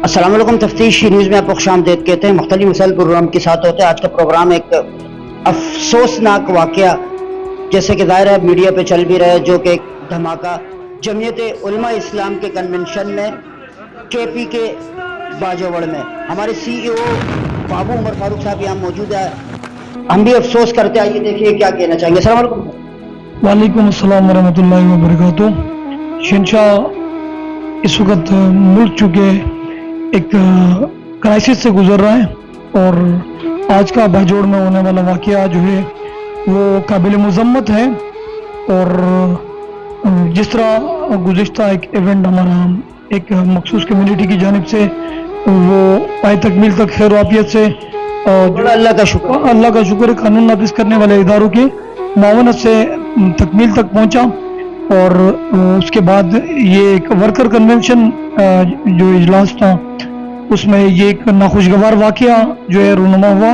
السلام علیکم، تفتیش نیوز میں آپ کو خوشامدید کہتے ہیں۔ مختلف مسائل پروگرام کے ساتھ ہوتے ہیں۔ آج کا پروگرام ایک افسوسناک واقعہ جیسے کہ ظاہر ہے میڈیا پہ چل بھی رہا ہے، جو کہ ایک دھماکہ جمعیت علماء اسلام کے کنونشن میں کے پی کے باجوڑ میں ہمارے سی ای او بابو عمر فاروق صاحب یہاں موجود ہے۔ ہم بھی افسوس کرتے ہیں، آئیے دیکھیے کیا کہنا چاہیں گے۔ السلام علیکم۔ وعلیکم السلام ورحمۃ اللہ وبرکاتہ۔ شہنشاہ اس وقت ملک چونکہ ایک کرائسس سے گزر رہا ہے اور آج کا باجوڑ میں ہونے والا واقعہ جو ہے وہ قابل مذمت ہے، اور جس طرح گزشتہ ایک ایونٹ ہمارا ایک مخصوص کمیونٹی کی جانب سے وہ پائے تکمیل تک خیر و عافیت سے اللہ کا شکر ہے قانون نافذ کرنے والے اداروں کی معاونت سے تکمیل تک پہنچا، اور اس کے بعد یہ ایک ورکر کنونشن جو اجلاس تھا اس میں یہ ایک ناخوشگوار واقعہ جو ہے رونما ہوا،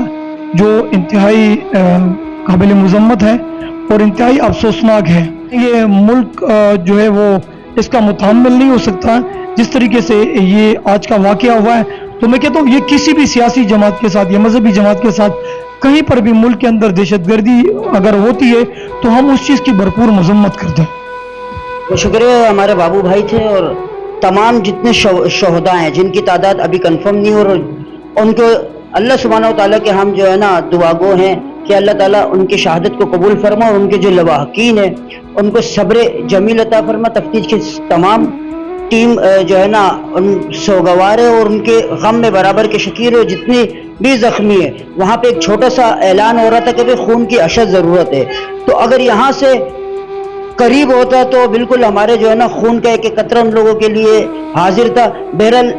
جو انتہائی قابل مذمت ہے اور انتہائی افسوسناک ہے۔ یہ ملک جو ہے وہ اس کا متحمل نہیں ہو سکتا جس طریقے سے یہ آج کا واقعہ ہوا ہے۔ تو میں کہتا ہوں یہ کسی بھی سیاسی جماعت کے ساتھ یا مذہبی جماعت کے ساتھ کہیں پر بھی ملک کے اندر دہشت گردی اگر ہوتی ہے تو ہم اس چیز کی بھرپور مذمت کرتے ہیں۔ شکریہ، ہمارے بابو بھائی تھے، اور تمام جتنے شہداء ہیں جن کی تعداد ابھی کنفرم نہیں، اور ان کو اللہ سبحانہ و تعالیٰ کے ہم جو ہے نا دعا گو ہیں کہ اللہ تعالیٰ ان کی شہادت کو قبول فرما، اور ان کے جو لواحقین ہیں ان کو صبر جمیل عطا فرما۔ تفتیش کی تمام ٹیم جو ہے نا ان سوگوار ہے اور ان کے غم میں برابر کے شکیر ہے۔ جتنی بھی زخمی ہے وہاں پہ ایک چھوٹا سا اعلان ہو رہا تھا کہ خون کی اشد ضرورت ہے، تو اگر یہاں سے قریب ہوتا تو بالکل ہمارے جو ہے نا خون کا ایک قطرہ ان لوگوں کے لیے حاضر تھا۔ بہرحال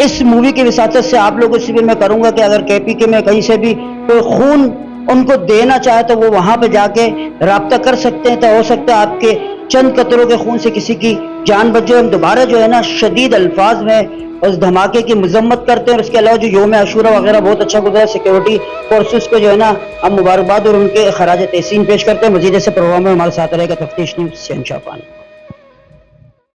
اس مووی کی وساطت سے آپ لوگوں سے بھی میں کروں گا کہ اگر کے پی کے میں کہیں سے بھی کوئی خون ان کو دینا چاہے تو وہ وہاں پہ جا کے رابطہ کر سکتے ہیں، تو ہو سکتا ہے آپ کے چند قطروں کے خون سے کسی کی جان بچ جائے۔ ہم دوبارہ جو ہے نا شدید الفاظ میں اس دھماکے کی مذمت کرتے ہیں، اور اس کے علاوہ جو یوم عاشورہ وغیرہ بہت اچھا گزرا، سیکیورٹی فورسز کو جو ہے نا ہم مبارکباد اور ان کے خراج تحسین پیش کرتے ہیں۔ مزید ایسے پروگرام میں ہمارے ساتھ رہے گا تفتیش نیوز، شہنشاہ پانی۔